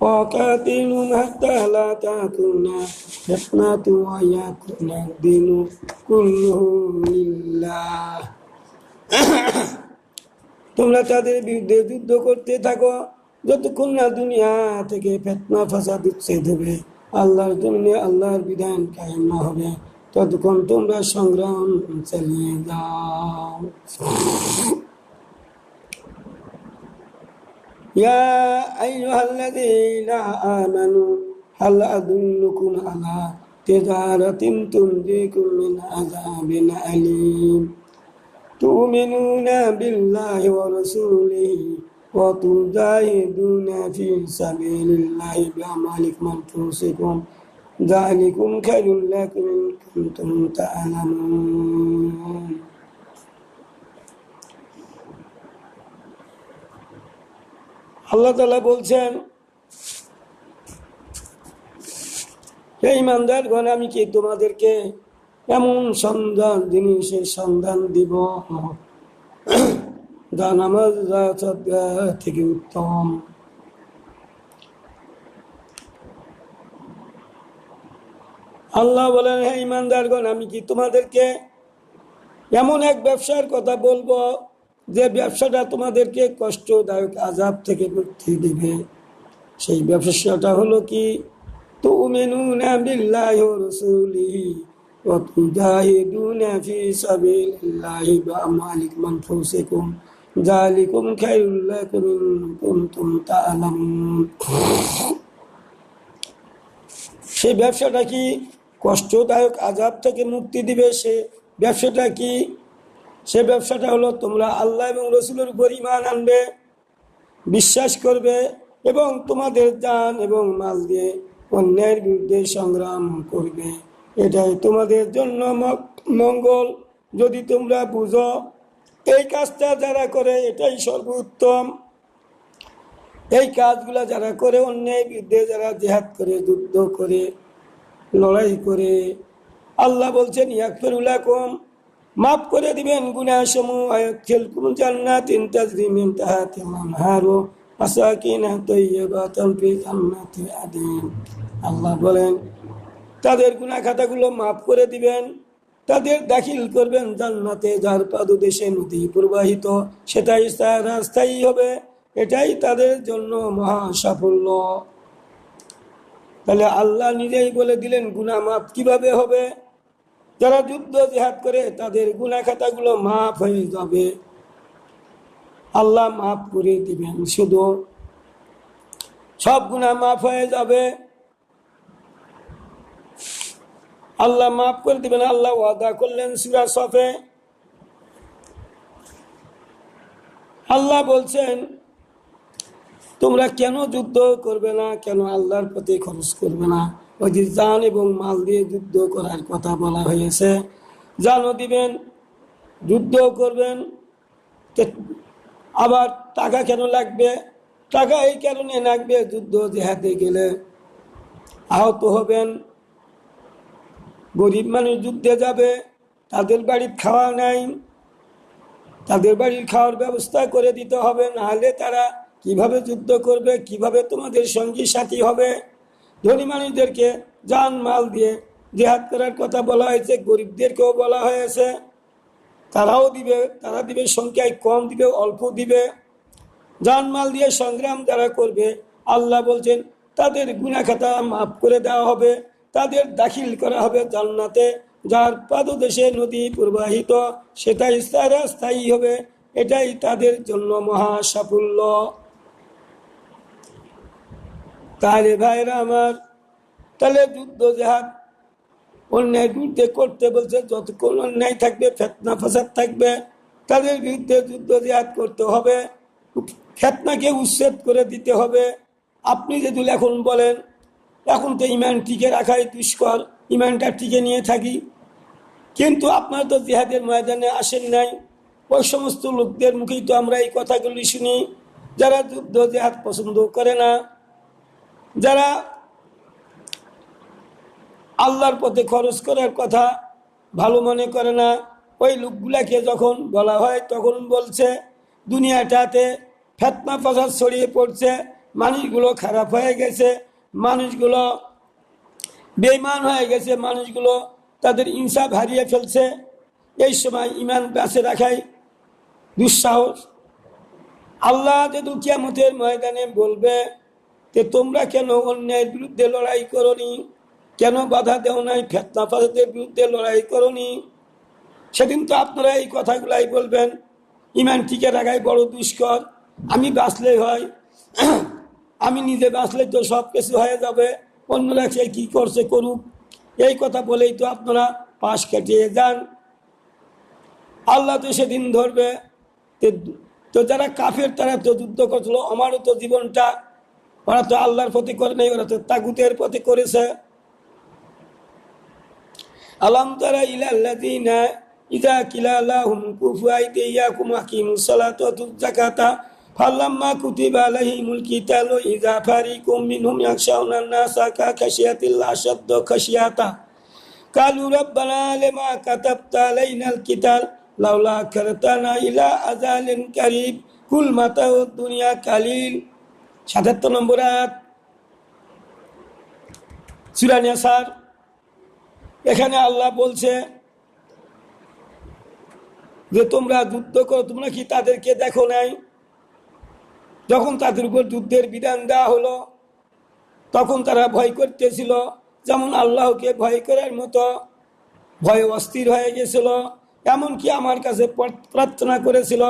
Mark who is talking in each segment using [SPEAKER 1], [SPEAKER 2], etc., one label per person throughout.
[SPEAKER 1] وقاتلهم حتى لا تكون فتنة ويكون الدين كله لله। তোমরা তাদের বিরুদ্ধে যুদ্ধ করতে থাকো যতক্ষণ না দুনিয়া থেকে ফিতনা ফাসাদ উচ্ছেদ হবে, আল্লাহর জন্য আল্লাহর বিধান কায়েম না হবে, ততক্ষণ তোমরা সংগ্রাম চালিয়ে যাও। ইয়া আইয়ুহাল্লাযীনা আমানু হাল আদুল্লুকুম আলা তিজারাতিন তুনজিকুম মিন আযাবিন আলীম তু'মিনুনা বিল্লাহি ওয়া রাসূলিহি ওয়া তুজাহিদুনা ফি সাবিলিল্লাহি বিআমালিকুম ওয়া আনফুসিকুম যালিকুম খায়রুল লাকুম ইন কুনতুম তা'লামুন। আল্লাহ তাআলা বলছেন, হে ঈমানদারগণ, আমি কি তোমাদেরকে এমন জিনিসের সন্ধান দিব যা নামাজ থেকে উত্তম। আল্লাহ বলেন, হে ঈমানদারগণ, আমি কি তোমাদেরকে এমন এক ব্যবসার কথা বলবো যে ব্যবসাটা তোমাদেরকে কষ্টদায়ক আযাব থেকে মুক্তি দিবে। সেই ব্যবসাটা হলো কি, তু'মিনুনা বিল্লাহি ওয়া রাসূলিহি ওয়া তুজাহিদুনা ফি সাবিলিল্লাহি বিআমওয়ালিকুম ওয়া আনফুসিকুম যালিকুম খায়রুল লাকুম ইন কুনতুম তা'লামুন। সেই ব্যবসাটা কি কষ্টদায়ক আযাব থেকে মুক্তি দিবে। সে ব্যবসাটা কি? সে ব্যবসাটা হলো তোমরা আল্লাহ এবং রাসূলের উপর ঈমান আনবে, বিশ্বাস করবে এবং তোমাদের জান এবং মাল দিয়ে অন্যায়ের বিরুদ্ধে সংগ্রাম করবে। এটাই তোমাদের জন্য মঙ্গল, যদি তোমরা বুঝো। এই কাজটা যারা করে এটাই সর্বোত্তম। এই কাজগুলা যারা করে, অন্যায়ের বিরুদ্ধে যারা জিহাদ করে, যুদ্ধ করে, লড়াই করে, আল্লাহ বলছেন ইয়াগফিরু লাকুম, মাফ করে দিবেন গুনাহ সমূহ, ওয়ায়াদখিলকুম জান্নাতিন তাজরি মিন তাহতিহাল আনহারু মাসাকিন তাইয়্যিবাতান ফি জান্নাতি আদিন। আল্লাহ বলেন, তাদের গুনাহ খাতাগুলো মাফ করে দিবেন, তাদের দাখিল করবেন জান্নাতে যার পাদদেশে নদী প্রবাহিত, সেটাই স্থায়ী হবে। এটাই তাদের জন্য মহা সাফল্য। তাহলে আল্লাহ নিজেই বলে দিলেন গুনাহ মাফ কিভাবে হবে। যারা যুদ্ধ জিহাদ করে তাদের গুনাহ খাতাগুলো মাফ হয়ে যাবে, আল্লাহ মাফ করে দিবেন। শুধু সব গুনাহ মাফ হয়ে যাবে, আল্লাহ মাফ করে দিবেন। আল্লাহ ওয়াদা করলেন সূরা সফে। আল্লাহ বলছেন, তোমরা কেন যুদ্ধ করবে না, কেন আল্লাহর পথে খরচ করবে না? ওই যে জান এবং মাল দিয়ে যুদ্ধ করার কথা বলা হয়েছে, জানও দিবেন, যুদ্ধ করবেন। আবার টাকা কেন লাগবে? টাকা এই কারণে লাগবে, যুদ্ধ জিহাদে গেলে আহত হবেন, গরিব মানুষ যুদ্ধে যাবে, তাদের বাড়ির খাওয়া নাই, তাদের বাড়ির খাওয়ার ব্যবস্থা করে দিতে হবে, নাহলে তারা কিভাবে যুদ্ধ করবে, কিভাবে তোমাদের সঙ্গী সাথী হবে। ধনী মানুষদেরকে জান মাল দিয়ে জিহাদ করার কথা বলা হয়েছে, গরিবদেরকেও বলা হয়েছে, তারাও দিবে, তারা দিবে, সংখ্যায় কম দিবে, অল্প দিবে। জান মাল দিয়ে সংগ্রাম যারা করবে, আল্লাহ বলছেন তাদের গুনাহ খাতা মাফ করে দেওয়া হবে, তাদের দাখিল করা হবে জান্নাতে যার পাদদেশে নদী প্রবাহিত, সেটাই স্থায়ী হবে। এটাই তাদের জন্য মহা সাফল্য। তাহলে ভাইরা আমার, তাহলে যুদ্ধ জিহাদ অন্যায় বিরুদ্ধে করতে বলছে। যতক্ষণ অন্যায় থাকবে, ফিতনা ফাসাদ থাকবে, তাদের বিরুদ্ধে যুদ্ধ জিহাদ করতে হবে, ফিতনাকে উচ্ছেদ করে দিতে হবে। আপনি যদি এখন বলেন এখন তো ইমান টিকে রাখাই দুষ্কর, ইমানটা টিকে নিয়ে থাকি, কিন্তু আপনারা তো জিহাদের ময়দানে আসেন নাই। ওই সমস্ত লোকদের মুখেই তো আমরা এই কথাগুলি শুনি, যারা যুদ্ধ জিহাদ পছন্দ করে না, যারা আল্লাহর পথে খরচ করার কথা ভালো মনে করে না। ওই লোকগুলাকে যখন বলা হয় তখন বলছে দুনিয়াটাতে ফিতনা ফাসাদ ছড়িয়ে পড়ছে, মানুষগুলো খারাপ হয়ে গেছে, মানুষগুলো বেঈমান হয়ে গেছে, মানুষগুলো তাদের ইনসাফ হারিয়ে ফেলছে। এই সময় ইমান বাঁচে রাখাই দুঃসাহস। আল্লাহ যেহেতু কিয়ামতের ময়দানে বলবে যে তোমরা কেন অন্যায়ের বিরুদ্ধে লড়াই করনি, কেন বাধা দেও নাই, ফিতনা ফাসাদের বিরুদ্ধে লড়াই করনি, সেদিন তো আপনারা এই কথাগুলাই বলবেন। ইমান টিকে রাখাই বড় দুষ্কর, আমি বাঁচলেই হয়, আমি নিজে বাঁচলে তো সব কিছু হয়ে যাবে, অন্যরা সে কী করছে করুক, এই কথা বলেই তো আপনারা পাশ কাটিয়ে যান। আল্লাহ তো সেদিন ধরবে। তো যারা কাফের তারা তো যুদ্ধ করছিল, আমারও তো জীবনটা, ওরা তো আল্লাহর পথে করে নাই, ওরা তো তাগুতের পথে করেছে। আলাম তারা ইলাল্লাযীনা ইযা কিলা লাহুম কুফু আইদিয়াকুম আকিমুস সালাতা ওয়া আতুজ যাকাতা ফালাম্মা কুতিবা আলাইহিমুল কিতালু ইযা ফারিকুম মিনহুম ইয়াখশাউনা আন-নাসা কাখাশিয়াতিল্লাহ আশাদ্দ খাশিয়াতা কালু রাব্বানা লিমা কাতাবতা আলাইনাল কিতাল লাউলা আখখারতানা ইলা আজালিন কারীব কুল মাতাউদ দুনিয়া কালিল। ৭৭ নম্বর আয়াত সূরা নিসার। এখানে আল্লাহ বলছে যে তোমরা যুদ্ধ করো, তোমরা কি তাদেরকে দেখো নাই? যখন তাদের উপর যুদ্ধের বিধান দেওয়া হলো তখন তারা ভয় করতেছিল, যেমন আল্লাহকে ভয় করার মতো ভয়ে অস্থির হয়ে গেছিল। এমনকি আমার কাছে প্রার্থনা করেছিল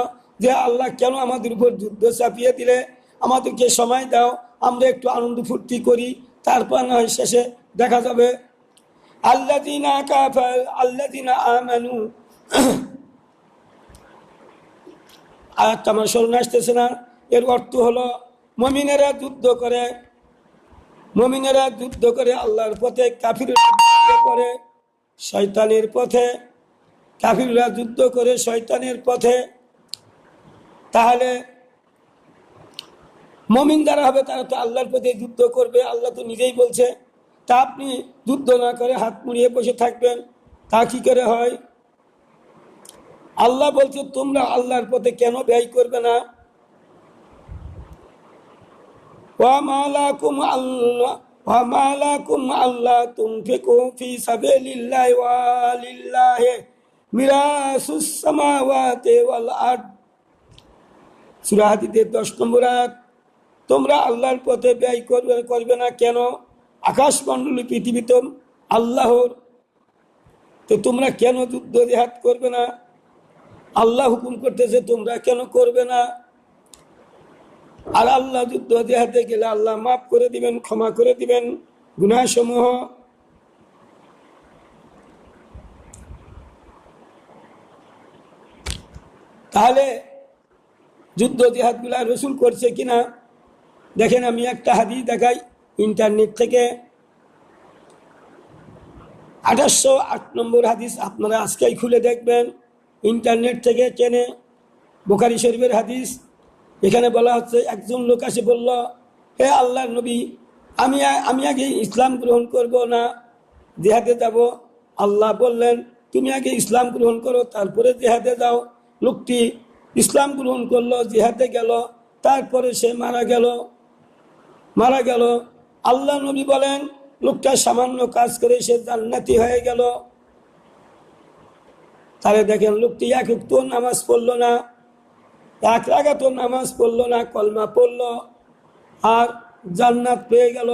[SPEAKER 1] যে আল্লাহ কেন আমাদের উপর যুদ্ধ চাপিয়ে দিলে, আমাদেরকে সময় দাও, আমরা একটু আনন্দ ফুর্তি করি, তারপর না হয় শেষে দেখা যাবে। আল্লাযীনা কাফার আল্লাযীনা আমানু, আয়াতটা আমার স্মরণে আসতেছে না। এর অর্থ হলো মুমিনেরা যুদ্ধ করে, মুমিনেরা যুদ্ধ করে আল্লাহর পথে, কাফিররা যুদ্ধ করে শয়তানের পথে, কাফিররা যুদ্ধ করে শয়তানের পথে। তাহলে মুমিন যারা হবে তারা তো আল্লাহর পথে যুদ্ধ করবে। আল্লাহ তো নিজেই বলছে, তা আপনি যুদ্ধ না করে হাত মুড়িয়ে বসে থাকবেন, তা কি করে হয়? আল্লাহ বলছে তোমরা আল্লাহর পথে কেন ব্যয় করবে না? ওয়ামা লাকুম আল্লা তুনফিকু ফি সাবিলিল্লাহি ওয়া লিল্লাহি মিরাসুস সামাওয়াতি ওয়াল আরদ। সূরা হাদীদের 10 নম্বর আয়াত। তোমরা আল্লাহর পথে ব্যয় করবে না কেন? আকাশমণ্ডলী পৃথিবী তো আল্লাহর, তো তোমরা কেন যুদ্ধ জিহাদ করবে না? আল্লাহ হুকুম করতেছে তোমরা কেন করবে না? আর আল্লাহ যুদ্ধ জিহাদে গেলে আল্লাহ মাফ করে দিবেন, ক্ষমা করে দিবেন গুনাহ সমূহ। তাহলে যুদ্ধ জিহাদ গুলা রসুল করছে কিনা দেখেন। আমি একটা হাদিস দেখাই ইন্টারনেট থেকে, 2808 নম্বর হাদিস, আপনারা আজকেই খুলে দেখবেন ইন্টারনেট থেকে চেনে, বুখারী শরীফের হাদিস। এখানে বলা হচ্ছে একজন লোক এসে বলল, হে আল্লাহর নবী, আমি আগে ইসলাম গ্রহণ করব না জিহাদে যাব? আল্লাহ বললেন তুমি আগে ইসলাম গ্রহণ করো তারপরে জিহাদে যাও। লোকটি ইসলাম গ্রহণ করলো, জিহাদে গেল, তারপরে সে মারা গেল। আল্লাহ নবী বলেন লোকটা সামান্য কাজ করে সে জান্নাতি হয়ে গেল। তাহলে দেখেন লোকটি এক ওয়াক্ত নামাজ পড়লো না, এক রাকাত নামাজ পড়লো না, কলমা পড়লো আর জান্নাত পেয়ে গেল।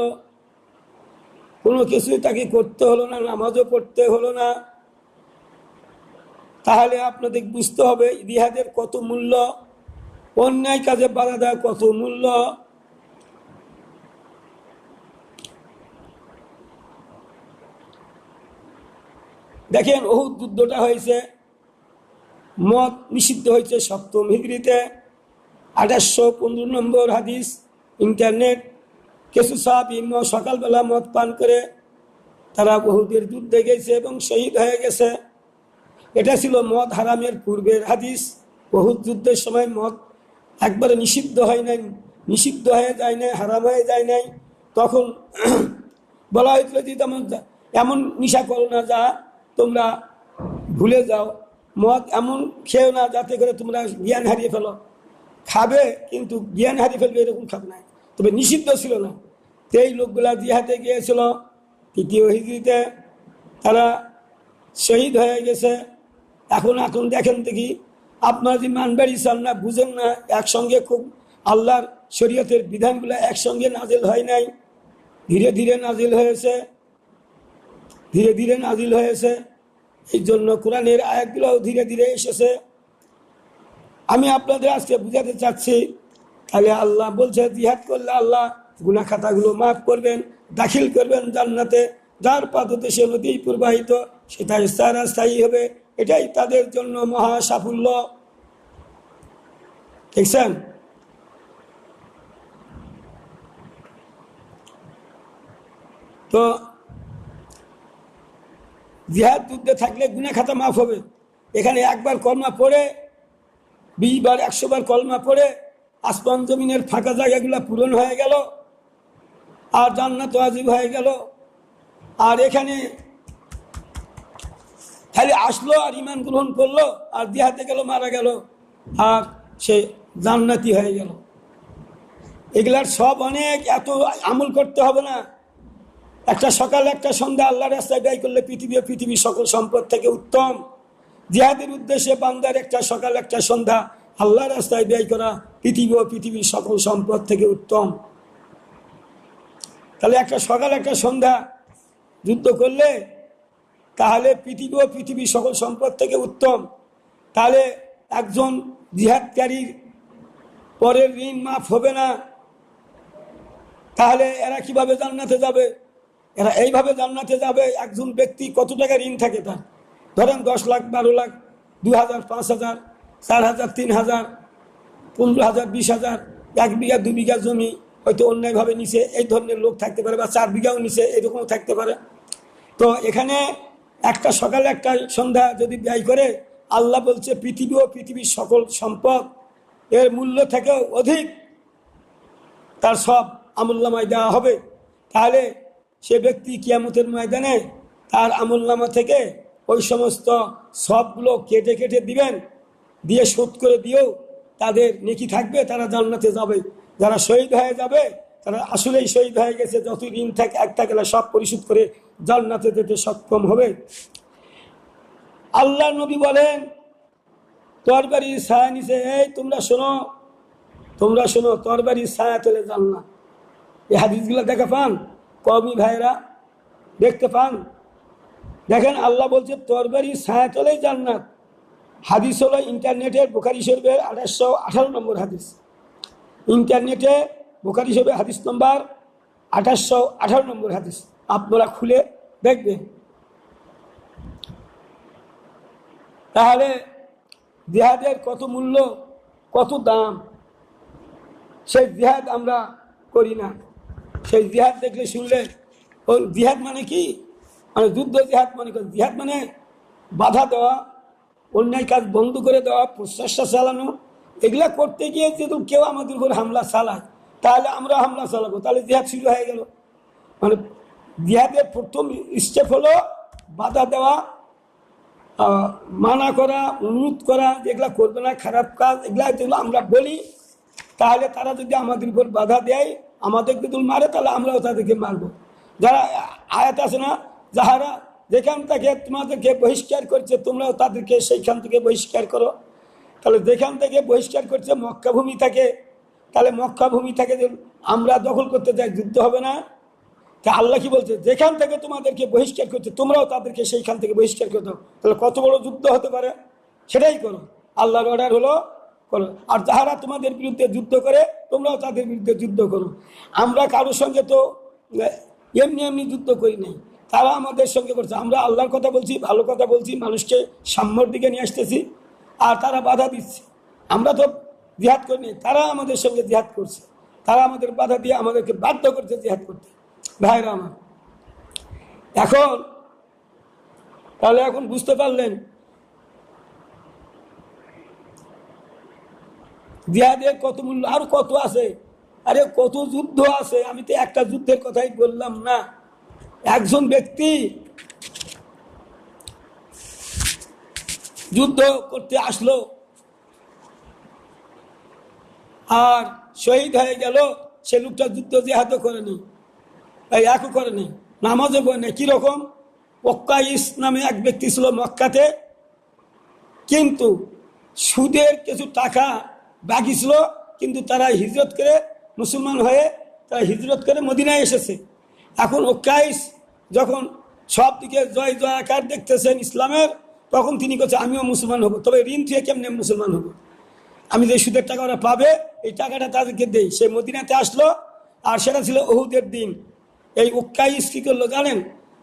[SPEAKER 1] কোনো কিছুই তাকে করতে হলো না, নামাজও পড়তে হলো না। তাহলে আপনাদের বুঝতে হবে জিহাদের কত মূল্য, অন্যায় কাজে বাধা দেওয়া কত মূল্য। দেখেন উহুদ যুদ্ধটা হয়েছে, মদ নিষিদ্ধ হয়েছে 7ম হিজরিতে। 2815 নম্বর হাদিস ইন্টারনেট। কিছু সাহাবী সকালবেলা মদ পান করে তারা উহুদের যুদ্ধে গেছে এবং শহীদ হয়ে গেছে। এটা ছিল মদ হারামের পূর্বের হাদিস। উহুদ যুদ্ধের সময় মদ একবারে নিষিদ্ধ হয় নাই, নিষিদ্ধ হয়ে যায় নাই, হারাম হয়ে যায় নাই। তখন বলা হয়েছিল যে এমন নেশা করো না যা তোমরা ভুলে যাও, মদ এমন খেও না যাতে করে তোমরা জ্ঞান হারিয়ে ফেলো। খাবে কিন্তু জ্ঞান হারিয়ে ফেলবে এরকম খাবে না। তবে নিষিদ্ধ ছিল না। তো এই লোকগুলা জিহাদে গিয়েছিল 3য় হিজরিতে, তারা শহীদ হয়ে গেছে। এখন দেখেন দেখি, আপনারা যদি মানবাড়ি চান না, বুঝেন না, একসঙ্গে খুব আল্লাহর শরীয়তের বিধানগুলো একসঙ্গে নাজিল হয় নাই, ধীরে ধীরে নাজিল হয়েছে, ধীরে ধীরে নাজিল হয়েছে। এই জন্য কোরআনের আয়াতগুলোও ধীরে ধীরে এসেছে। আমি আপনাদের আজকে বুঝাতে চাচ্ছি, তাহলে আল্লাহ বলছে জিহাদ করলে আল্লাহ গুনাহ খাতাগুলো মাফ করবেন, দাখিল করবেন জান্নাতে, যার পাদদেশে নদী প্রবাহিত, সেটা স্থায়ী হবে। এটাই তাদের জন্য মহা সাফল্য। দেখছেন? তো জিহাদ যুদ্ধে থাকলে গুনাহ খাতা মাফ হবে। এখানে একবার কলমা পড়ে, 20 বার 100 বার কলমা পড়ে আসমান জমিনের ফাঁকা জায়গাগুলো পূরণ হয়ে গেল, আর জান্নাত ওয়াজিব হয়ে গেল। আর এখানে খালি আসলো আর ঈমান গ্রহণ করলো আর জিহাদে গেল, মারা গেল, আর সে জান্নাতি হয়ে গেল। এগুলার সব অনেক, এত আমল করতে হবে না। একটা সকাল একটা সন্ধ্যা আল্লাহর রাস্তায় ব্যয় করলে পৃথিবীর সকল সম্পদ থেকে উত্তম। জিহাদের উদ্দেশ্যে বান্দার একটা সকাল একটা সন্ধ্যা আল্লাহর রাস্তায় ব্যয় করা পৃথিবীর সকল সম্পদ থেকে উত্তম। তাহলে একটা সকাল একটা সন্ধ্যা যুদ্ধ করলে তাহলে পৃথিবীর সকল সম্পদ থেকে উত্তম। তাহলে একজন জিহাদকারীর পরের ঋণ মাফ হবে না। তাহলে এরা কিভাবে জান্নাতে যাবে? এরা এইভাবে জান্নাতে যাবে, একজন ব্যক্তি কত টাকা ঋণ থাকে তার, ধরেন 10 লাখ, 12 লাখ, 2000, 5000, 4000, 3000, 15000, 20000, 1 বিঘা 2 বিঘা জমি হয়তো অন্যায়ভাবে নিছে, এই ধরনের লোক থাকতে পারে, বা 4 বিঘাও নিছে, এরকমও থাকতে পারে। তো এখানে একটা সকালে একটা সন্ধ্যা যদি ব্যয় করে, আল্লাহ বলছে পৃথিবীর সকল সম্পদ এর মূল্য থেকেও অধিক তার সব আমলনামায় দেওয়া হবে। তাহলে সে ব্যক্তি কিয়ামতের ময়দানে তার আমলনামা থেকে ওই সমস্ত সবগুলো কেটে কেটে দিবেন, দিয়ে শোধ করে দিয়েও তাদের নেকি থাকবে, তারা জান্নাতে যাবে। যারা শহীদ হয়ে যাবে তারা আসলেই শহীদ হয়ে গেছে, যত ঋণ থাকে একটা গেলে সব পরিশোধ করে জান্নাতে যেতে সক্ষম হবে। আল্লাহ নবী বলেন, তরবারির ছায়া নিচে, এই তোমরা শোনো, তরবারির ছায়া তলে জান্নাত। এই হাদিসগুলো দেখা পান কওমি ভাইরা, দেখতে পান? দেখেন আল্লাহ বলছে তরবারির ছায়া তলেই জান্নাত। হাদিস হলো ইন্টারনেটের বুখারী শরীফের 2818 নম্বর হাদিস। ইন্টারনেটে বুখারী শরীফের হাদিস নম্বর 2818 নম্বর হাদিস, আপনারা খুলে দেখবেন। তাহলে জিহাদের কত মূল্য, কত দাম, সেই জিহাদ আমরা করি না। সেই জিহাদ দেখলে শুনলে, ওই জিহাদ মানে কি? মানে যুদ্ধ জিহাদ মানে জিহাদ মানে বাধা দেওয়া, অন্যায় কাজ বন্ধ করে দেওয়া, প্রচেষ্টা চালানো। এগুলা করতে গিয়ে যদি কেউ আমাদের উপর হামলা চালায়, তাহলে আমরা হামলা চালাবো, তাহলে জিহাদ শুরু হয়ে গেল। মানে জিহাদের প্রথম স্টেপ হলো বাধা দেওয়া, মানা করা, অনুরোধ করা, যেগুলা করবে না, খারাপ কাজ, এগুলা যেগুলো আমরা বলি, তাহলে তারা যদি আমাদের উপর বাধা দেয়, আমাদেরকে যদি মারে, তাহলে আমরাও তাদেরকে মারবো। যারা আয়াত আছে না, যাহারা যেখান থেকে তোমাদেরকে বহিষ্কার করছে, তোমরাও তাদেরকে সেইখান থেকে বহিষ্কার করো। তাহলে যেখান থেকে বহিষ্কার করছে মক্কা ভূমি থাকে, তাহলে মক্কা ভূমি থেকে আমরা দখল করতে যাই, যুদ্ধ হবে না? তা আল্লাহ কি বলছে, যেখান থেকে তোমাদেরকে বহিষ্কার করছে তোমরাও তাদেরকে সেইখান থেকে বহিষ্কার করে দাও। তাহলে কত বড় যুদ্ধ হতে পারে, সেটাই করো। আল্লাহর অর্ডার হলো করো। আর যাহারা তোমাদের বিরুদ্ধে যুদ্ধ করে, তোমরাও তাদের বিরুদ্ধে যুদ্ধ করো। আমরা কারোর সঙ্গে তো এমনি যুদ্ধ করি নাই, তারা আমাদের সঙ্গে করছে। আমরা আল্লাহর কথা বলছি, ভালো কথা বলছি, মানুষকে সাম্যর দিকে নিয়ে আসতেছি, আর তারা বাধা দিচ্ছে। আমরা তো জিহাদ করিনি, তারা আমাদের সঙ্গে জিহাদ করছে, তারা আমাদের বাধা দিয়ে আমাদেরকে বাধ্য করছে জিহাদ করতে। ভাইরা আমার, এখন বুঝতে পারলেন জিহাদের কত মূল্য, আর কত আছে। আরে কত যুদ্ধ আছে, আমি তো একটা যুদ্ধের কথাই বললাম না। একজন ব্যক্তি যুদ্ধ করতে আসলো আর শহীদ হয়ে গেল, সে লোকটা যুদ্ধ জিহাদও করেনি, এই একও করেনি, নামাজও পড়েনি। কীরকম? ওক্কাইস নামে এক ব্যক্তি ছিল মক্কাতে, কিন্তু সুদের কিছু টাকা বাকি ছিল, কিন্তু তারা হিজরত করে মুসলমান হয়ে তারা হিজরত করে মদিনায় এসেছে। এখন ওক্কাইস যখন সব দিকে জয় জয়াকার দেখতেছেন ইসলামের, তখন তিনি বলছে আমিও মুসলমান হব, তবে ঋণ থেকে কেমনে মুসলমান হব, আমি যে সুদের টাকা ওরা পাবে এই টাকাটা তাদেরকে দেই। সে মদিনাতে আসলো, আর সেটা ছিল ওহুদের দিন। এই ওক্কাইস কী করলো জানেন?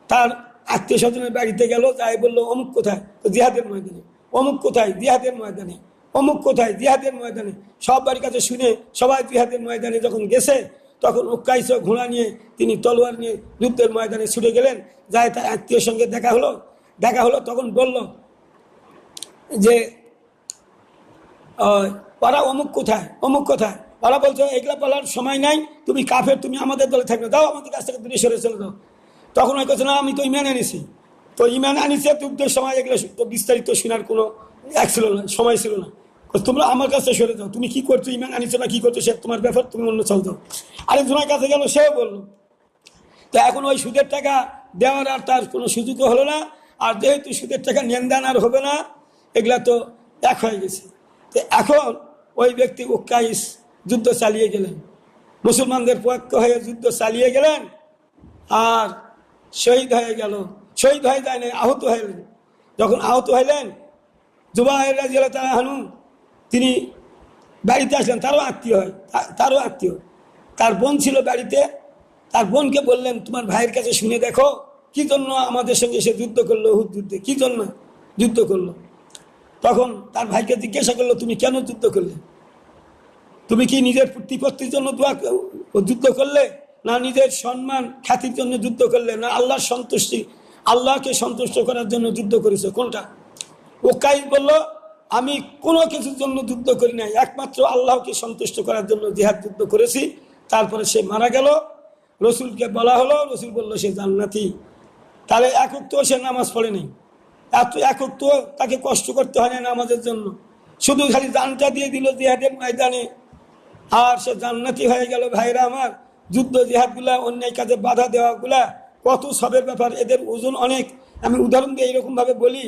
[SPEAKER 1] তার আত্মীয় স্বজনের বাড়িতে গেল, যাই বললো অমুক কোথায়, তো জিহাদের ময়দানে। অমুক কোথায়? জিহাদের ময়দানে। অমুক কোথায়? জিহাদের ময়দানে। সব বাড়ির কাছে শুনে সবাই জিহাদের ময়দানে যখন গেছে, তখন ওক্কাইসও ঘোড়া নিয়ে, তিনি তলোয়ার নিয়ে যুদ্ধের ময়দানে ছুটে গেলেন। যায় তার আত্মীয়ের সঙ্গে দেখা হলো, তখন বলল যে ওরা অমুক কোথায়, অমুক কোথায়। ওরা বলছে এগুলা বলার সময় নাই, তুমি কাফের, তুমি আমাদের দলে থাকবে, দাও আমাদের কাছ থেকে দূরে সরে চলে দাও। তখন ওই কথা না, আমি তো ইমান এনেছি, তো ইমান আনিছে, যুদ্ধের সময় এগুলো বিস্তারিত শোনার কোনো ছিল না, সময় ছিল না। তোমরা আমার কাছে সরে যাও, তুমি কি করছো, ইমান আনিছো না কি করছো সে তোমার ব্যাপার, তুমি অন্য চল যাও। আরেকজনের কাছে গেল, সেও বললো। তো এখন ওই সুদের টাকা দেওয়ার আর তার কোনো সুযোগও হলো না, আর যেহেতু সুদের টাকা লেনদেন আর হবে না, এগুলা তো এক হয়ে গেছে। তো এখন ওই ব্যক্তি ওক্কাইস যুদ্ধ চালিয়ে গেলেন, মুসলমানদের পক্ষ হয়ে যুদ্ধ চালিয়ে গেলেন, আর শহীদ হয়ে গেল। শহীদ হয়ে যায় না, আহত হইলেন। যখন আহত হইলেন, জুবাইর রাদিয়াল্লাহু তাআলা আনহু তিনি বাড়িতে আসলেন, তারও আত্মীয়, তার বোন ছিল বাড়িতে। তার বোনকে বললেন, তোমার ভাইয়ের কাছে শুনে দেখো কি জন্য আমাদের সঙ্গে সে যুদ্ধ করলো, উহুদ যুদ্ধে কি জন্য যুদ্ধ করলো। তখন তার ভাইকে জিজ্ঞাসা করলো, তুমি কেন যুদ্ধ করলে? তুমি কি নিজের প্রতিপত্তির জন্য যুদ্ধ করলে, না নিজের সম্মান খ্যাতির জন্য যুদ্ধ করলে, না আল্লাহর সন্তুষ্টি, আল্লাহকে সন্তুষ্ট করার জন্য যুদ্ধ করেছো, কোনটা? ওক্কাইস বলল, আমি কোনো কিছুর জন্য যুদ্ধ করি নাই, একমাত্র আল্লাহকে সন্তুষ্ট করার জন্য জিহাদ যুদ্ধ করেছি। তারপরে সে মারা গেল। রসুলকে বলা হলো, রসুল বলল সে জান্নাতি। তাহলে একক তো সে নামাজ পড়েনি, একক তো তাকে কষ্ট করতে হয় না নামাজের জন্য, শুধু খালি জানটা দিয়ে দিল জিহাদের ময়দানে, আর সে জান্নাতি হয়ে গেল। ভাইরা আমার, যুদ্ধ জিহাদগুলা, অন্যায় কাজে বাধা দেওয়াগুলা কত সবের ব্যাপার, এদের ওজন অনেক। আমি উদাহরণ দিয়ে এইরকমভাবে বলি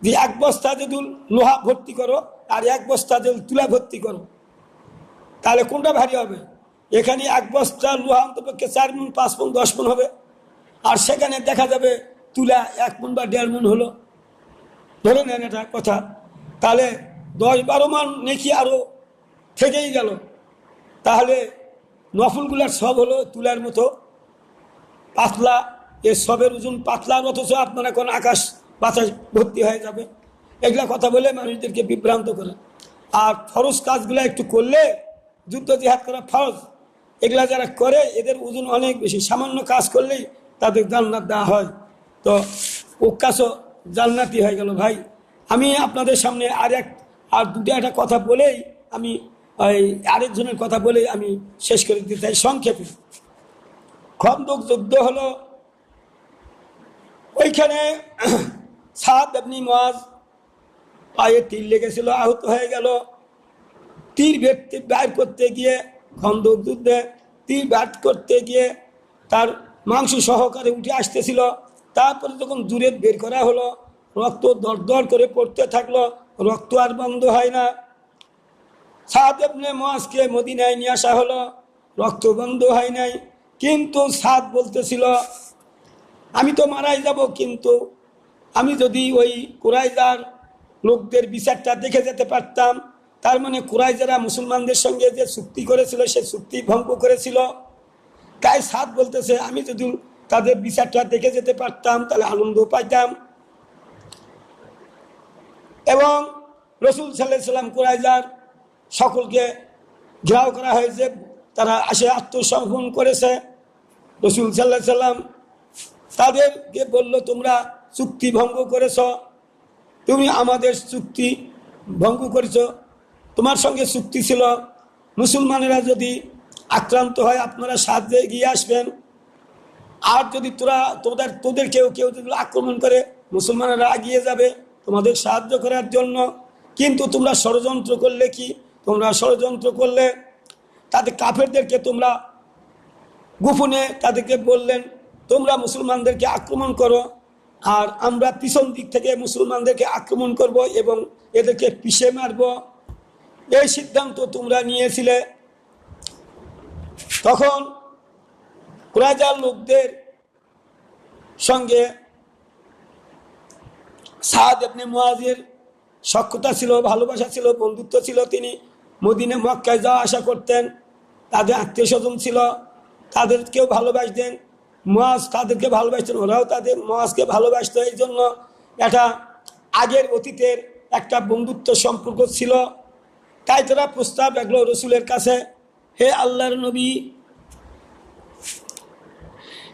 [SPEAKER 1] যে এক বস্তা যদি লোহা ভর্তি করো আর এক বস্তা যদি তুলা ভর্তি করো, তাহলে কোনটা ভারী হবে? এখানে এক বস্তা লোহা অন্তপক্ষে 4 মণ, 5 মণ, 10 মণ হবে, আর সেখানে দেখা যাবে তুলা 1 মণ বা 1.5 মণ হলো, ধরে নেন এটা কথা। তাহলে 10-12 মণ নেকি আরও থেকেই গেল। তাহলে নফলগুলার সব হলো তুলার মতো পাতলা, এর সবের ওজন পাতলার, অথচ আপনারা কোন আকাশ বাতাস ভর্তি হয়ে যাবে। এগুলা কথা বলে মানুষদেরকে বিভ্রান্ত করে। আর ফরজ কাজগুলো একটু করলে, যুদ্ধ জিহাদ করা ফরজ, এগুলা যারা করে এদের ওজন অনেক বেশি, সামান্য কাজ করলেই তাদের জান্নাত দেওয়া হয়। তো ওক্কাসও জান্নাতি হয়ে গেল। ভাই, আমি আপনাদের সামনে আর দুটো একটা কথা বলেই আমি আরেকজনের কথা বলেই আমি শেষ করে দিতে চাই সংক্ষেপে। খন্দক যুদ্ধ হলো, ওইখানে সাদ ইবনে মুআজ পায়ে তীর লেগেছিল, আহত হয়ে গেল। তীর বের করতে গিয়ে, খন্দক যুদ্ধে তীর বের করতে গিয়ে তার মাংস সহকারে উঠে আসতেছিল। তারপরে যখন দূরে বের করা হলো, রক্ত দরদর করে পড়তে থাকলো, রক্ত আর বন্ধ হয় না। সাদ ইবনে মুআজকে মদিনায় নিয়ে আসা হলো, রক্ত বন্ধ হয় নাই। কিন্তু সাদ বলতেছিল, আমি তো মারাই যাব, কিন্তু আমি যদি ওই কুরাইজার লোকদের বিচারটা দেখে যেতে পারতাম, তার মানে কুরাইজারা মুসলমানদের সঙ্গে যে চুক্তি করেছিল সে চুক্তি ভঙ্গ করেছিল। তাই সাদ বলতেছে, আমি যদি তাদের বিচারটা দেখে যেতে পারতাম তাহলে আনন্দ পাইতাম। এবং রসুল সাল্লাল্লাহু আলাইহি সাল্লাম কুরাইজার সকলকে ঘেরাও করা হয়েছে, তারা আসে আত্মসমর্পণ করেছে। রসুল সাল্লাল্লাহু আলাইহি সাল্লাম তাদেরকে বলল, তোমরা চুক্তি ভঙ্গ করেছ, তুমি আমাদের চুক্তি ভঙ্গ করেছ, তোমার সঙ্গে চুক্তি ছিল মুসলমানেরা যদি আক্রান্ত হয় আপনারা সাহায্যে এগিয়ে আসবেন, আর যদি তোদের কেউ যদি আক্রমণ করে মুসলমানেরা এগিয়ে যাবে তোমাদের সাহায্য করার জন্য। কিন্তু তোমরা ষড়যন্ত্র করলে কি? তোমরা ষড়যন্ত্র করলে তাদের কাফেরদেরকে তোমরা গোপনে তাদেরকে বললেন তোমরা মুসলমানদেরকে আক্রমণ করো, আর আমরা পিছন দিক থেকে মুসলমানদেরকে আক্রমণ করব এবং এদেরকে পিষে মারব। এই সিদ্ধান্ত তোমরা নিয়েছিলে। তখন কুরাইজার লোকদের সঙ্গে সাদ ইবনে মুআযের সখ্যতা ছিল, ভালোবাসা ছিল, বন্ধুত্ব ছিল। তিনি মদিনা মক্কায় যাওয়া আসা করতেন, তাদের আত্মীয় স্বজন ছিল, তাদেরকেও ভালোবাসতেন। মুআজ তাদেরকে ভালোবাসতেন, ওরাও তাদের মুআজকে ভালোবাসত। এই জন্য এটা আগের অতীতের একটা বন্ধুত্ব সম্পর্ক ছিল। তাই তারা প্রস্তাব রাখলো রসুলের কাছে, হে আল্লাহর নবী,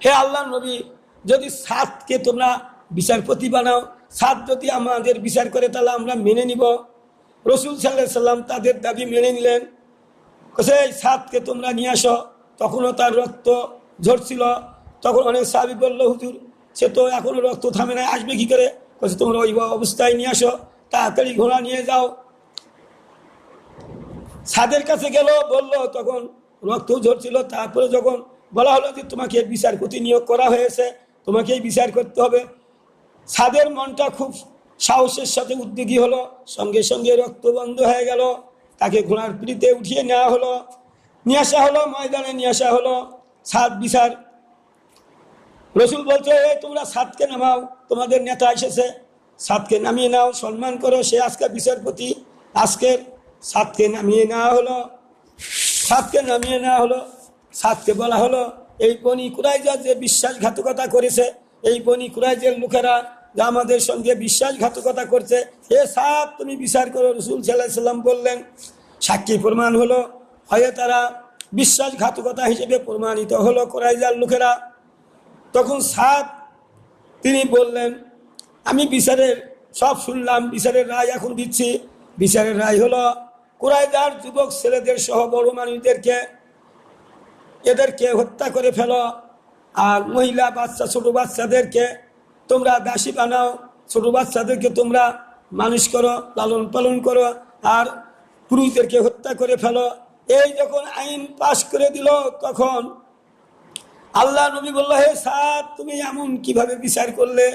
[SPEAKER 1] হে আল্লাহর নবী, যদি সাদকে তোমরা বিচারপতি বানাও, সাদ যদি আমাদের বিচার করে তাহলে আমরা মেনে নিব। রসুল সাল্লাল্লাহু আলাইহি সাল্লাম তাদের দাবি মেনে নিলেন। এই সাদকে তোমরা নিয়ে আসো। তখনও তার রক্ত ঝরছিল। তখন অনেক সাহাবী বলল, হুজুর সে তো এখনো রক্ত থামে না, আসবে কি করে? তোমরা ওই অবস্থায় নিয়ে আসো, তাড়াতাড়ি ঘোড়া নিয়ে যাও। সাদের কাছে গেল, বলল, তখন রক্ত ঝরছিল। তারপরে যখন বলা হলো যে তোমাকে বিচারপতি নিয়োগ করা হয়েছে, তোমাকেই বিচার করতে হবে, সাদের মনটা খুব সাহসের সাথে উদ্যোগী হলো। সঙ্গে সঙ্গে রক্ত বন্ধ হয়ে গেল। তাকে ঘোড়ার পিঠিতে উঠিয়ে নেওয়া হলো, নিয়ে আসা হলো, ময়দানে নিয়ে আসা হলো। সাদ বিচার, রসুল বলছে, তোমরা সাদকে নামাও, তোমাদের নেতা এসেছে, সাদকে নামিয়ে নাও, সম্মান করো, সে আজকে বিচারপতি। আজকের সাদকে নামিয়ে নেওয়া হলো। সাদকে নামিয়ে নেওয়া হলো। সাদকে বলা হলো, এই বনি কুরাইজা যে বিশ্বাসঘাতকতা করেছে, এই বনি কুরাইজের লোকেরা যা আমাদের সঙ্গে বিশ্বাসঘাতকতা করছে, এ সাদ তুমি বিচার করো। রসুল সাল্লাল্লাহু আলাইহি সাল্লাম বললেন, সাক্ষী প্রমাণ হলো, হয় তারা বিশ্বাসঘাতকতা হিসেবে প্রমাণিত হলো কুরাইজার লোকেরা। তখন সাদ তিনি বললেন, আমি বিচারের সব শুনলাম, বিচারের রায় এখন দিচ্ছি। বিচারের রায় হলো, কুরাইজার যুবক ছেলেদের সহ বড় মানুষদেরকে এদেরকে হত্যা করে ফেলো, আর মহিলা বাচ্চা ছোট বাচ্চাদেরকে তোমরা দাসী বানাও, ছোট বাচ্চাদেরকে তোমরা মানুষ করো, লালন পালন করো, আর পুরুষদেরকে হত্যা করে ফেলো। এই যখন আইন পাশ করে দিল, তখন আল্লাহ নবী বলল, হে সাদ তুমি এমন কিভাবে বিচার করলে?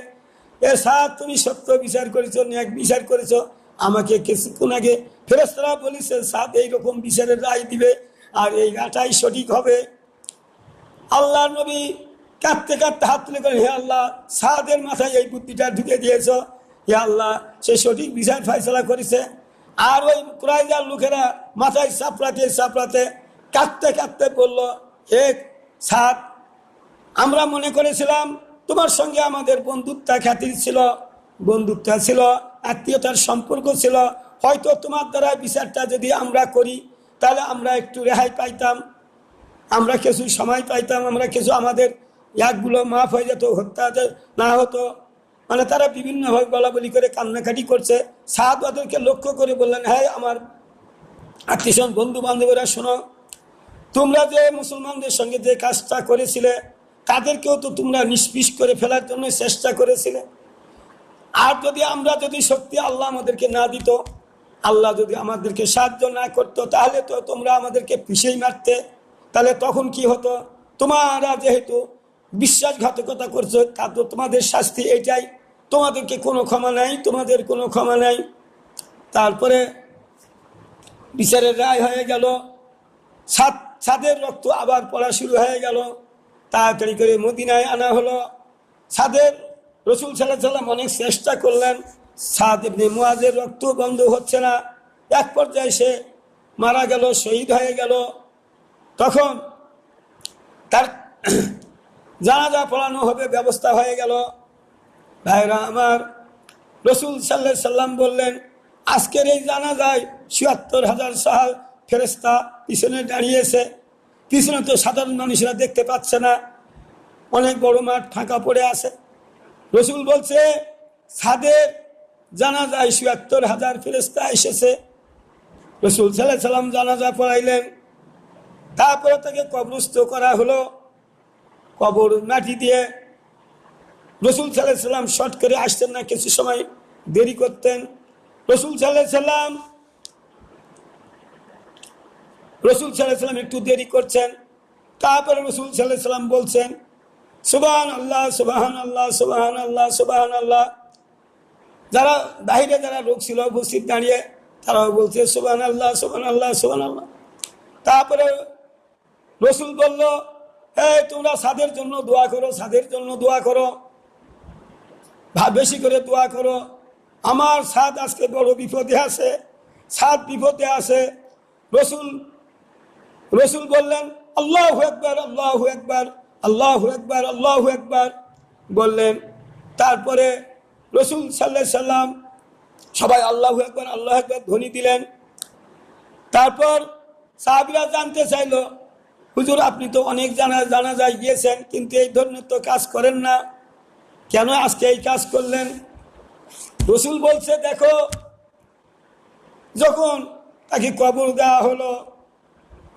[SPEAKER 1] এ সাদ তুমি সত্য বিচার করেছো, ন্যায় বিচার করেছো। আমাকে কিছুক্ষণ আগে ফেরেশতারা বলেছে সাদ এইরকম বিচারের রায় দিবে, আর এই রায়টাই সঠিক হবে। আল্লাহ নবী কাঁদতে কাঁদতে হাত তুলে করেন, হে আল্লাহ, সাদের মাথায় এই বুদ্ধিটা ঢুকে দিয়েছ। হে আল্লাহ, সে সঠিক বিচার ফয়সালা করেছে। আর ওই কুরাইজার লোকেরা মাথায় চাপড়াতে চাপড়াতে কাঁদতে কাঁদতে বলল, হে সাদ, আমরা মনে করেছিলাম তোমার সঙ্গে আমাদের বন্ধুত্ব খ্যাতি ছিল, বন্ধুত্ব ছিল, আত্মীয়তার সম্পর্ক ছিল। হয়তো তোমার দ্বারা বিচারটা যদি আমরা করি তাহলে আমরা একটু রেহাই পাইতাম, আমরা কিছু সময় পাইতাম, আমরা কিছু আমাদের ইয়াকগুলো মাফ হয়ে যেত, হত্যা না হতো। মানে তারা বিভিন্নভাবে বলা বলি করে কান্নাকাটি করছে। সাদ ওদেরকে লক্ষ্য করে বললেন, হ্যাঁ আমার আত্মীয় বন্ধু বান্ধবরা, শোনো, তোমরা যে মুসলমানদের সঙ্গে যে কাজটা করেছিলে তাদেরকেও তো তোমরা নিষ্পিস করে ফেলার জন্য চেষ্টা করেছিলে। আর যদি সত্যি আল্লাহ আমাদেরকে না দিত, আল্লাহ যদি আমাদেরকে সাহায্য না করতো, তাহলে তো তোমরা আমাদেরকে পিষেই মারতে। তাহলে তখন কি হতো? তোমরা যেহেতু বিশ্বাসঘাতকতা করছো, তা তো তোমাদের শাস্তি এটাই, তোমাদেরকে কোনো ক্ষমা নাই, তোমাদের কোনো ক্ষমা নাই। তারপরে বিচারের রায় হয়ে গেল, সাদের রক্ত আবার পড়া শুরু হয়ে গেল। তাড়াতাড়ি করে মদিনায় আনা হলো। সাদের রসুল সাল্লাল্লাহু আলাইহি সাল্লাম অনেক চেষ্টা করলেন, সাদ ইবনে মুআযের রক্ত বন্ধ হচ্ছে না। এক পর্যায়ে সে মারা গেল, শহীদ হয়ে গেল। তখন তার জানাজা পড়ানো হবে, ব্যবস্থা হয়ে গেল। ভাইরা আমার, রসুল সাল্লাল্লাহু আলাইহি সাল্লাম বললেন, আজকের এই জানাজায় ৭৪,০০০ ফেরেশতা পিছনে দাঁড়িয়েছে। পিছনে তো সাধারণ মানুষরা দেখতে পাচ্ছে না, অনেক বড় মাঠ ফাঁকা পড়ে আছে। রসুল বলছে, সাদের জানাজায় ৭৪,০০০ ফেরেশতা এসেছে। রসুল সাল্লাল্লাহু আলাইহি সাল্লাম জানাজা পড়াইলেন। তারপরে তাকে কবরস্থ করা হলো, কবর মাটি দিয়ে। রসুল সাল্লাল্লাহু আলাইহি সাল্লাম শর্ট করে আসতেন না, কিছু সময় দেরি করতেন। রসুল সাল্লাল্লাহু আলাইহি সাল্লাম রসুল সাল্লাল্লাহু আলাইহি সাল্লাম একটু দেরি করছেন। তারপরে রসুল সাল্লাল্লাহু আলাইহি সাল্লাম বলছেন সুবহানাল্লাহ সুবহানাল্লাহ সুবহানাল্লাহ সুবহানাল্লাহ। যারা বাহিরে যারা লোক ছিল উপস্থিত দাঁড়িয়ে তারাও বলছে সুবহানাল্লাহ সুবহানাল্লাহ সুবহানাল্লাহ। তারপরে রসুল বলল, এই তোমরা সাদের জন্য দোয়া করো, সাদের জন্য দোয়া করো, বেশি করে দোয়া করো। আমার সাদ আজকে বড় বিপদে আছে, সাদ বিপদে আছে। রসুল বললেন আল্লাহু আকবার আল্লাহু আকবার আল্লাহু আকবার আল্লাহু আকবার বললেন। তারপরে রসুল সাল্লাল্লাহু আলাইহি সাল্লাম সবাই আল্লাহু আকবার আল্লাহু আকবার ধ্বনি দিলেন। তারপর সাহাবীরা জানতে চাইল, হুজুর আপনি তো অনেক জানাজায় গিয়েছেন কিন্তু এই ধরনের তো কাজ করেন না, কেন আজকে এই কাজ করলেন? রসুল বলছে দেখো, যখন তাকে কবর দেওয়া হলো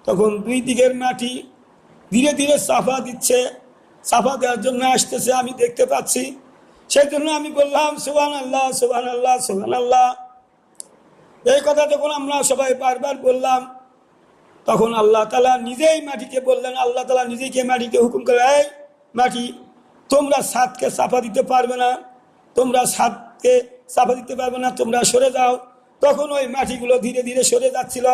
[SPEAKER 1] তখন দুই দিকের মাটি ধীরে ধীরে সাফা দিচ্ছে, সাফা দেওয়ার জন্য আসতেছে, আমি দেখতে পাচ্ছি। সেই জন্য আমি বললাম সুবহানাল্লাহ সুবহানাল্লাহ সুবহানাল্লাহ। এই কথা যখন আমরা সবাই বারবার বললাম তখন আল্লাহ তাআলা নিজেই মাটিকে বললেন, আল্লাহ তাআলা নিজেকে মাটিকে হুকুম করে, এই মাটি তোমরা ছাদকে সাফা দিতে পারবে না, তোমরা ছাদকে সাফা দিতে পারবে না, তোমরা সরে যাও। তখন ওই মাটিগুলো ধীরে ধীরে সরে যাচ্ছিল।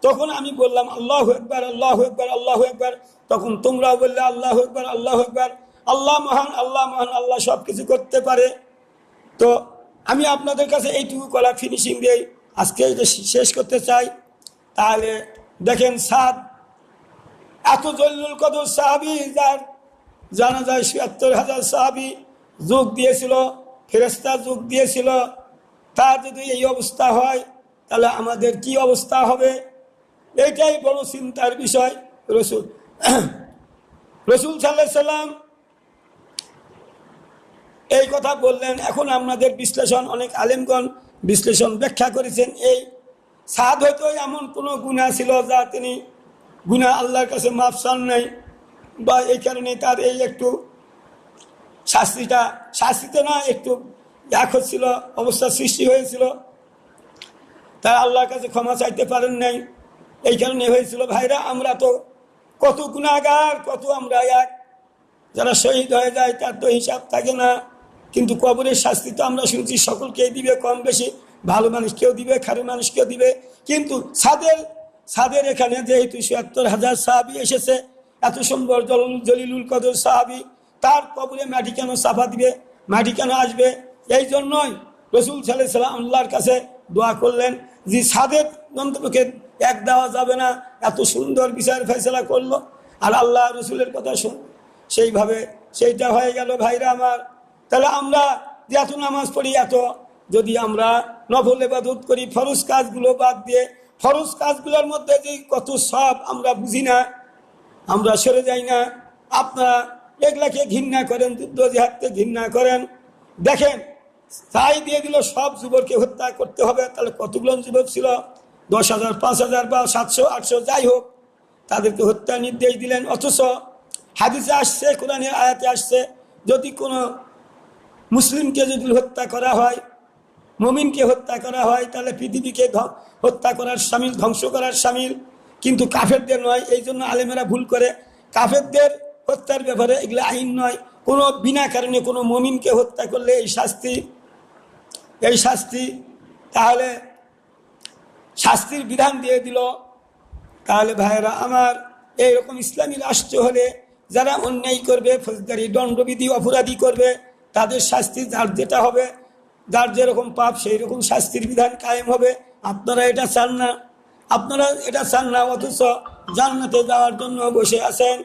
[SPEAKER 1] তখন আমি বললাম আল্লাহু আকবার আল্লাহু আকবার আল্লাহু আকবার। তখন তোমরাও বললে আল্লাহু আকবার আল্লাহু আকবার। আল্লাহ মহান, আল্লাহ মহান, আল্লাহ সব কিছু করতে পারে। তো আমি আপনাদের কাছে এইটুকু কলা ফিনিশিং দিয়ে আজকে এটা শেষ করতে চাই। তাহলে দেখেন সাদ এত জলিলুল কদর সাহাবী, যার জানা যায় ৭৭,০০০ সাহাবী যোগ দিয়েছিল, ফেরেশতা যোগ দিয়েছিল, তার যদি এই অবস্থা হয় তাহলে আমাদের কি অবস্থা হবে? এইটাই বড় চিন্তার বিষয়। রসুল সাল্লাল্লাহু আলাইহি সাল্লাম এই কথা বললেন। এখন আমাদের বিশ্লেষণ, অনেক আলেমগণ বিশ্লেষণ ব্যাখ্যা করেছেন, এই সাদ হয়তো এমন কোনো গুনাহ ছিল যা তিনি গুনাহ আল্লাহর কাছে মাফ চান নাই, বা এই কারণে তার এই একটু শাস্তিতে না একটু এক হচ্ছিল, অবস্থার সৃষ্টি হয়েছিল, তারা আল্লাহর কাছে ক্ষমা চাইতে পারেন নাই, এই কারণে হয়েছিল। ভাইরা আমরা তো কত গুনাহগার, কত আমরা এক, যারা শহীদ হয়ে যায় তার তো হিসাব থাকে না। কিন্তু কবরের শাস্তি তো আমরা শুনছি সকলকেই দিবে, কম বেশি, ভালো মানুষকেও দিবে, খারাপ মানুষকেও দিবে। কিন্তু সাদের এখানে যেহেতু ৭৭,০০০ সাহাবী এসেছে, এত সুন্দর জলিলুল কদর সাহাবী, তার কবরে মাটি কেন সাফা দিবে, মাটি কেন আসবে? এই জন্যই রসুল সাল্লাল্লাহু আলাইহি সাল্লাম আল্লাহর কাছে দোয়া করলেন যে সাদের গন্তব্যকে এক দেওয়া যাবে না, এত সুন্দর বিচার ফয়সালা করলো। আর আল্লাহ রসুলের কথা শুন, সেইভাবে সেইটা হয়ে গেল। ভাইরা আমার, তাহলে আমরা যে এত নামাজ পড়ি, এত যদি আমরা নফল ইবাদত করি, ফরজ কাজগুলো বাদ দিয়ে, ফরজ কাজগুলোর মধ্যে যে কত সব আমরা বুঝি না, আমরা সরে যাই না। আপনারা এগুলাকে ঘৃণা করেন, যুদ্ধ জিহাদকে ঘৃণা করেন। দেখেন তাই দিয়ে দিল সব যুবককে হত্যা করতে হবে, তাহলে কতগুলো যুবক ছিল? ১০,০০০, ৫,০০০ বা ৭০০, ৮০০, যাই হোক, তাদেরকে হত্যা নির্দেশ দিলেন। অথচ হাদিসে আসছে, কোরআনের আয়াতে আসছে, যদি কোনো মুসলিমকে যদি হত্যা করা হয়, মুমিনকে হত্যা করা হয়, তাহলে পৃথিবীকে হত্যা করার শামিল, ধ্বংস করার শামিল, কিন্তু কাফেরদের নয়। এই জন্য আলেমেরা ভুল করে, কাফেরদের হত্যার ব্যাপারে এগুলো আইন নয়। কোনো বিনা কারণে কোনো মুমিনকে হত্যা করলে এই শাস্তি, তাহলে শাস্তির বিধান দিয়ে দিল। তাহলে ভাইয়েরা আমার, এইরকম ইসলামী রাষ্ট্র হলে যারা অন্যায় করবে, ফৌজদারি দণ্ডবিধি অপরাধী করবে, তাদের শাস্তি যার যেটা হবে, যার যেরকম পাপ সেই রকম শাস্তির বিধান কায়েম হবে। আপনারা এটা চান না, অথচ জান্নাতে যাওয়ার জন্য বসে আছেন।